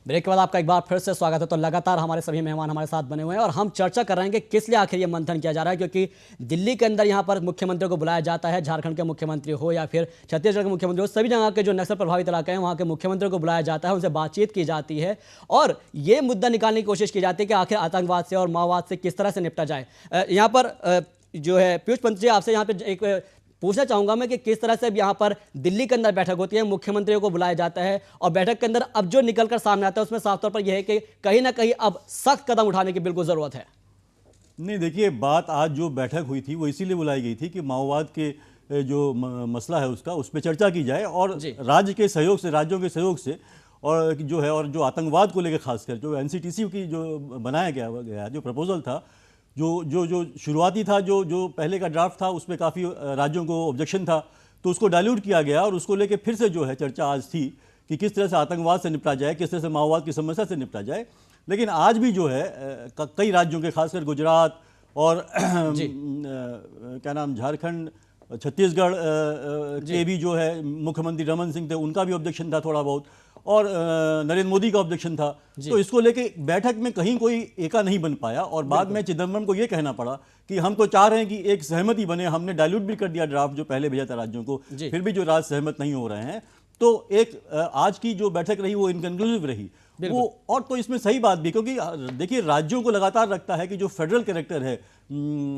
Break के बाद आपका एक बार फिर से स्वागत है। तो लगातार हमारे सभी मेहमान हमारे साथ बने हुए हैं और हम चर्चा कर रहे हैं कि किस लिए आखिर ये मंथन किया जा रहा है, क्योंकि दिल्ली के अंदर यहाँ पर मुख्यमंत्री को बुलाया जाता है, झारखंड के मुख्यमंत्री हो या फिर छत्तीसगढ़ के मुख्यमंत्री हो, सभी जगह के जो नक्सल प्रभावित इलाके हैं वहाँ के मुख्यमंत्री को बुलाया जाता है, उनसे बातचीत की जाती है और ये मुद्दा निकालने की कोशिश की जाती है कि आखिर आतंकवाद से और माओवाद से किस तरह से निपटा जाए। यहाँ पर जो है पीयूष पंत जी, आपसे यहाँ पे एक पूछना चाहूंगा मैं कि किस तरह से अब यहाँ पर दिल्ली के अंदर बैठक होती है, मुख्यमंत्रियों को बुलाया जाता है और बैठक के अंदर अब जो निकलकर सामने आता है उसमें साफ तौर पर यह है कि कहीं ना कहीं अब सख्त कदम उठाने की बिल्कुल जरूरत है। नहीं, देखिए, बात आज जो बैठक हुई थी वो इसीलिए बुलाई गई थी कि माओवाद के जो मसला है उस पर चर्चा की जाए और राज्य के सहयोग से, राज्यों के सहयोग से, और जो है और जो आतंकवाद को लेकर खासकर जो एनसीटीसी की जो बनाया गया जो प्रपोजल था, जो शुरुआती था, जो पहले का ड्राफ्ट था, उसमें काफ़ी राज्यों को ऑब्जेक्शन था, तो उसको डाइल्यूट किया गया और उसको लेके फिर से जो है चर्चा आज थी कि किस तरह से आतंकवाद से निपटा जाए, किस तरह से माओवाद की समस्या से निपटा जाए। लेकिन आज भी जो है कई राज्यों के, खासकर गुजरात और क्या नाम, झारखंड, छत्तीसगढ़ के भी जो है मुख्यमंत्री रमन सिंह थे, उनका भी ऑब्जेक्शन था थोड़ा बहुत, और नरेंद्र मोदी का ऑब्जेक्शन था। तो इसको लेके बैठक में कहीं कोई एका नहीं बन पाया और बाद में चिदम्बरम को ये कहना पड़ा कि हम तो चाह रहे हैं कि एक सहमति बने, हमने डाइल्यूट भी कर दिया ड्राफ्ट जो पहले भेजा था राज्यों को, फिर भी जो राज्य सहमत नहीं हो रहे हैं। तो एक आज की जो बैठक रही वो इनकन्क्लूसिव रही वो। और तो इसमें सही बात भी, क्योंकि देखिए राज्यों को लगातार लगता है कि जो फेडरल कैरेक्टर है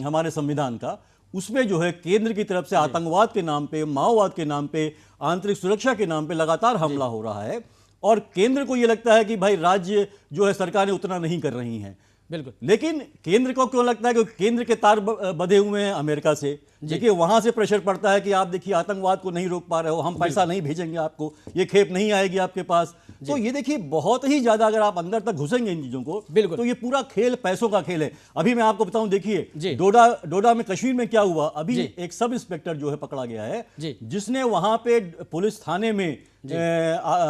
हमारे संविधान का, उसमें जो है केंद्र की तरफ से आतंकवाद के नाम पे, माओवाद के नाम पे, आंतरिक सुरक्षा के नाम पे लगातार हमला हो रहा है और केंद्र को यह लगता है कि भाई राज्य जो है सरकारें उतना नहीं कर रही हैं। बिल्कुल। लेकिन केंद्र को क्यों लगता है कि केंद्र के तार बंधे हुए हैं अमेरिका से। देखिए वहां से प्रेशर पड़ता है कि आप देखिए आतंकवाद को नहीं रोक पा रहे हो, हम पैसा नहीं भेजेंगे आपको, ये खेप नहीं आएगी आपके पास। तो ये देखिए बहुत ही ज्यादा अगर आप अंदर तक घुसेंगे इन चीजों को, बिल्कुल, तो ये पूरा खेल पैसों का खेल है। अभी मैं आपको बताऊं, देखिए डोडा में, कश्मीर में क्या हुआ, अभी एक सब इंस्पेक्टर जो है पकड़ा गया है जिसने वहां पे पुलिस थाने में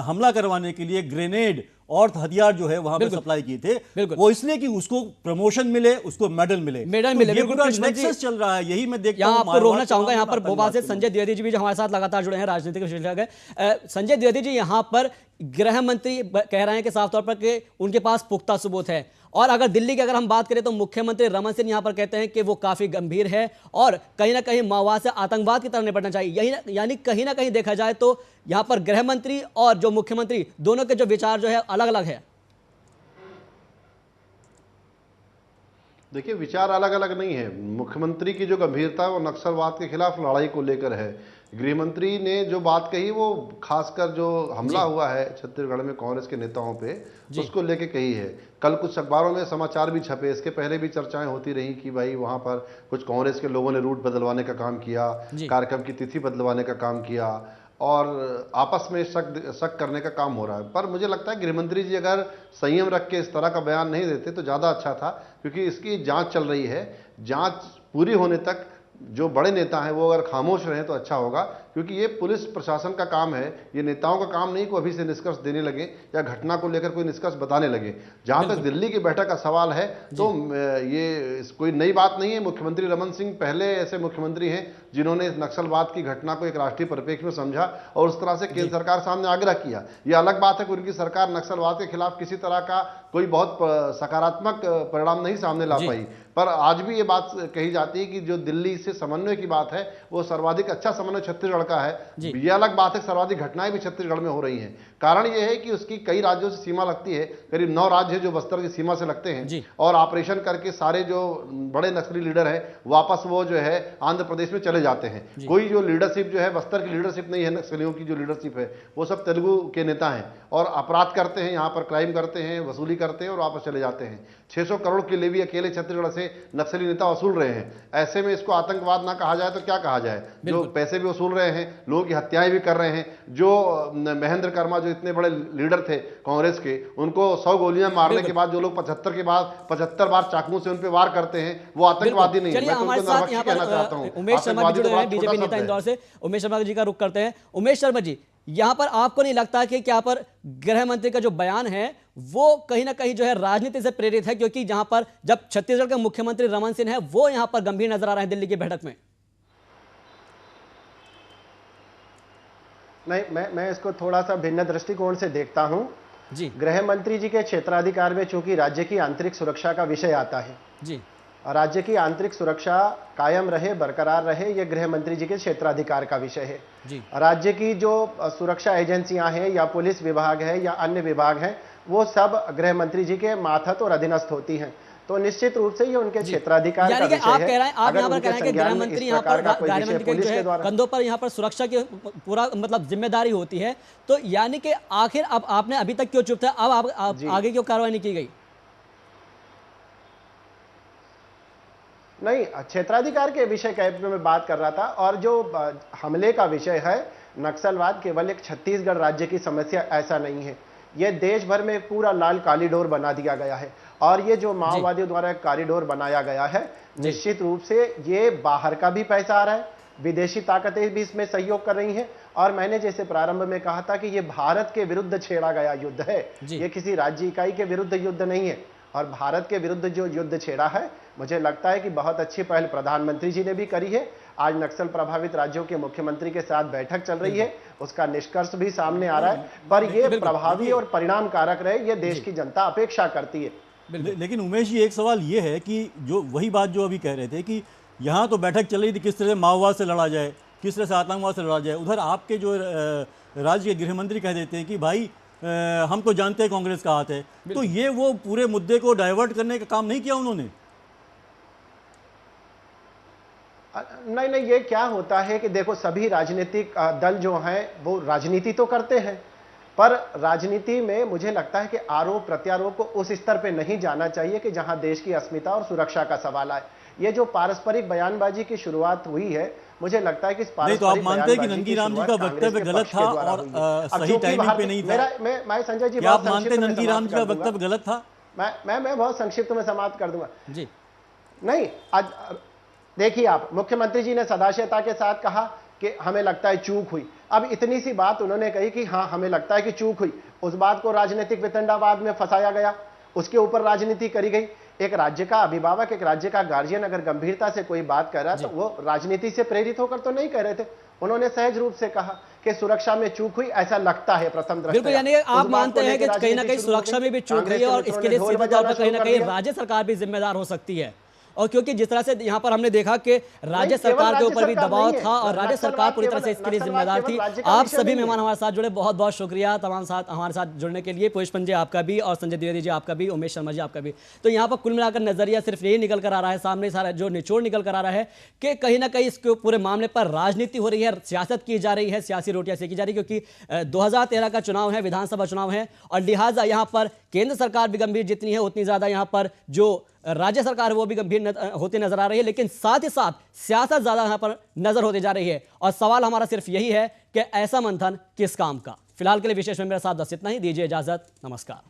हमला करवाने के लिए ग्रेनेड और हथियार जो है वहां पे सप्लाई किए थे, वो इसलिए कि उसको प्रमोशन मिले, उसको मेडल मिले। ये पूरा नेक्सस चल रहा है, यही मैं देखता हूं। आपको रोकना चाहूंगा यहाँ पर भोपाल से संजय द्विवेदी जी भी जो हमारे साथ लगातार जुड़े हैं, राजनीतिक विशेषज्ञ हैं। संजय द्विवेदी जी, यहाँ पर गृह मंत्री कह रहे हैं कि साफ तौर पर कि उनके पास पुख्ता सबूत है और अगर दिल्ली की अगर हम बात करें तो मुख्यमंत्री रमन सिंह यहाँ पर कहते हैं कि वो काफी गंभीर है और कहीं ना कहीं माओवाद से, आतंकवाद की तरफ निपटना चाहिए। यही यानी कहीं ना कहीं देखा जाए तो यहाँ पर गृह मंत्री और जो मुख्यमंत्री दोनों के जो विचार जो है अलग अलग है। देखिए, विचार अलग अलग नहीं है। मुख्यमंत्री की जो गंभीरता है वो नक्सलवाद के खिलाफ लड़ाई को लेकर है। गृहमंत्री ने जो बात कही वो खासकर जो हमला हुआ है छत्तीसगढ़ में कांग्रेस के नेताओं पे, उसको लेके कही है। कल कुछ अखबारों में समाचार भी छपे, इसके पहले भी चर्चाएं होती रही कि भाई वहां पर कुछ कांग्रेस के लोगों ने रूट बदलवाने का काम किया, कार्यक्रम की तिथि बदलवाने का काम किया और आपस में शक करने का काम हो रहा है। पर मुझे लगता है गृहमंत्री जी अगर संयम रख के इस तरह का बयान नहीं देते तो ज़्यादा अच्छा था, क्योंकि इसकी जांच चल रही है। जांच पूरी होने तक जो बड़े नेता हैं वो अगर खामोश रहें तो अच्छा होगा, क्योंकि ये पुलिस प्रशासन का काम है, ये नेताओं का काम नहीं को अभी से निष्कर्ष देने लगे या घटना को लेकर कोई निष्कर्ष बताने लगे। जहां तक दिल्ली की बैठक का सवाल है तो ये कोई नई बात नहीं है। मुख्यमंत्री रमन सिंह पहले ऐसे मुख्यमंत्री हैं जिन्होंने इस नक्सलवाद की घटना को एक राष्ट्रीय परिप्रेक्ष्य में समझा और उस तरह से केंद्र सरकार सामने आग्रह किया। यह अलग बात है कि उनकी सरकार नक्सलवाद के खिलाफ किसी तरह का कोई बहुत सकारात्मक परिणाम नहीं सामने ला पाई, पर आज भी ये बात कही जाती है कि जो दिल्ली से समन्वय की बात है वो सर्वाधिक अच्छा समन्वय छत्तीसगढ़ का है। ये अलग बात है, सर्वाधिक घटनाएं भी छत्तीसगढ़ में हो रही हैं। कारण ये है कि उसकी कई राज्यों से सीमा लगती है, करीब 9 राज्य जो बस्तर की सीमा से लगते हैं और ऑपरेशन करके सारे जो बड़े नक्सली लीडर हैं वापस वो जो है आंध्र प्रदेश में चले जाते हैं। कोई जो लीडरशिप जो है बस्तर की लीडरशिप नहीं है, नक्सलियों की जो लीडरशिप है वो सब तेलुगु के नेता हैं और अपराध करते हैं, यहाँ पर क्राइम करते हैं, वसूली करते हैं और वापस चले जाते हैं। 600 करोड़ के लिए भी अकेले छत्तीसगढ़ से नक्सली नेता वसूल रहे हैं। ऐसे में इसको आतंकवाद ना कहा जाए तो क्या कहा जाए? जो पैसे भी वसूल रहे हैं, लोगों की हत्याएं भी कर रहे हैं। जो महेंद्र कर्मा जो इतने बड़े लीडर थे कांग्रेस के, उनको 100 गोलियां मारने के बाद जो लोग 75 बार चाकुओं से उन पर वार करते हैं वो आतंकवादी नहीं है। मैं तो कहना चाहता हूं। उमेश शर्मा जी जुड़े हैं बीजेपी नेता इंदौर से, उमेश शर्मा जी का रुख करते हैं। उमेश शर्मा जी, यहां पर आपको नहीं लगता कि क्या पर गृह मंत्री का जो बयान है वो कहीं ना कहीं जो है राजनीति से प्रेरित है, क्योंकि जहां पर जब छत्तीसगढ़ के मुख्यमंत्री रमन सिंह है वो यहां पर गंभीर नजर आ रहे हैं दिल्ली की बैठक में? नहीं, मैं इसको थोड़ा सा भिन्न दृष्टिकोण से देखता हूं। जी गृह मंत्री जी के क्षेत्राधिकार में चूंकि राज्य की आंतरिक सुरक्षा का विषय आता है, जी राज्य की आंतरिक सुरक्षा कायम रहे, बरकरार रहे, यह गृह मंत्री जी के क्षेत्राधिकार का विषय है। जी राज्य की जो सुरक्षा एजेंसियां हैं या पुलिस विभाग है या अन्य विभाग हैं, वो सब गृह मंत्री जी के मातहत और अधीनस्थ होती हैं। तो निश्चित रूप से ये उनके क्षेत्राधिकार का यानी कि विषय आप है। कह रहे हैं, आप अगर यहाँ पर उनके कह रहे हैं कि संज्ञान गृह में मंत्री इस यहाँ प्रकार पर का कोई गृह विषय मंत्री के पुलिस जो के है द्वारा कंधों पर यहाँ पर सुरक्षा की पूरा मतलब जिम्मेदारी होती है, तो यानी कि आखिर अब आपने अभी तक क्यों चुप था, अब आप जी। आगे क्यों कार्रवाई नहीं की गई? नहीं, क्षेत्राधिकार के विषय के में बात कर रहा था। और जो हमले का विषय है, नक्सलवाद केवल एक छत्तीसगढ़ राज्य की समस्या ऐसा नहीं है, ये देश भर में पूरा लाल कॉरिडोर बना दिया गया है। और ये जो माओवादियों द्वारा एक कॉरिडोर बनाया गया है, निश्चित रूप से ये बाहर का भी पैसा आ रहा है, विदेशी ताकतें भी इसमें सहयोग कर रही हैं। और मैंने जैसे प्रारंभ में कहा था कि ये भारत के विरुद्ध छेड़ा गया युद्ध है, ये किसी राज्य इकाई के विरुद्ध युद्ध नहीं है। और भारत के विरुद्ध जो युद्ध छेड़ा है, मुझे लगता है कि बहुत अच्छी पहल प्रधानमंत्री जी ने भी करी है। आज नक्सल प्रभावित राज्यों के मुख्यमंत्री के साथ बैठक चल रही है, उसका निष्कर्ष भी सामने आ रहा है। पर ये प्रभावी और परिणाम कारक रहे, ये देश की जनता अपेक्षा करती है। लेकिन उमेश जी, एक सवाल ये है कि जो वही बात जो अभी कह रहे थे कि यहाँ तो बैठक चल रही थी किस तरह से माओवाद से लड़ा जाए, किस तरह से आतंकवाद से लड़ा जाए, उधर आपके जो राज्य के गृह मंत्री कह देते हैं कि भाई हम तो जानते हैं कांग्रेस का हाथ है। तो ये वो पूरे मुद्दे को डाइवर्ट करने का काम नहीं किया उन्होंने? नहीं, ये क्या होता है कि देखो, सभी राजनीतिक दल जो हैं वो राजनीति तो करते हैं, पर राजनीति में मुझे लगता है कि आरोप प्रत्यारोप को उस स्तर पे नहीं जाना चाहिए कि जहां देश की अस्मिता और सुरक्षा का सवाल आए। ये जो पारस्परिक बयानबाजी की शुरुआत हुई है, मुझे लगता है कि इस नहीं, तो आप मानते हैं कि नंदीराम जी का वक्तव्य गलत था और सही टाइमिंग पे नहीं था? मैं संजय जी, क्या आप मानते हैं नंदीराम जी का वक्तव्य गलत था? मैं बहुत संक्षिप्त में समाप्त कर दूंगा जी। नहीं, आज देखिए, आप मुख्यमंत्री जी ने सदाशयता के साथ कहा कि हमें लगता है चूक हुई। अब इतनी सी बात उन्होंने कही कि हाँ हमें लगता है कि चूक हुई, उस बात को राजनीतिक वितंडावाद में फंसाया गया, उसके ऊपर राजनीति करी गई। एक राज्य का अभिभावक, एक राज्य का गार्जियन अगर गंभीरता से कोई बात कर रहा है तो वो राजनीति से प्रेरित होकर तो नहीं कह रहे थे। उन्होंने सहज रूप से कहा कि सुरक्षा में चूक हुई, ऐसा लगता है प्रथम दृष्टया। बिल्कुल, यानी आप मानते हैं कि कहीं ना कहीं सुरक्षा में भी चूक हुई है और इसके लिए सीधे तौर पर कहीं ना कहीं राज्य सरकार भी जिम्मेदार हो सकती है। और क्योंकि जिस तरह से यहाँ पर हमने देखा कि राज्य सरकार के ऊपर भी दबाव था और राज्य सरकार पूरी तरह से इसके लिए जिम्मेदार थी। आप सभी मेहमान हमारे साथ जुड़े, बहुत बहुत शुक्रिया तमाम हमारे साथ जुड़ने के लिए। पुष्पन जी आपका भी, और संजय द्विवेदी जी आपका भी, उमेश शर्मा जी आपका भी। तो यहाँ पर कुल मिलाकर नजरिया सिर्फ यही निकल कर आ रहा है सामने, सारा जो निचोड़ निकल कर आ रहा है कि कहीं ना कहीं इसके पूरे मामले पर राजनीति हो रही है, सियासत की जा रही है, सियासी रोटियां सेकी जा रही है, क्योंकि 2013 का चुनाव है, विधानसभा चुनाव है, और लिहाजा यहाँ पर केंद्र सरकार भी गंभीर जितनी है उतनी ज्यादा यहाँ पर जो राज्य सरकार है वो भी गंभीर होती नजर आ रही है। लेकिन साथ ही साथ सियासत ज्यादा यहां पर नजर होती जा रही है, और सवाल हमारा सिर्फ यही है कि ऐसा मंथन किस काम का। फिलहाल के लिए विशेष में मेरे साथ बस इतना ही, दीजिए इजाजत, नमस्कार।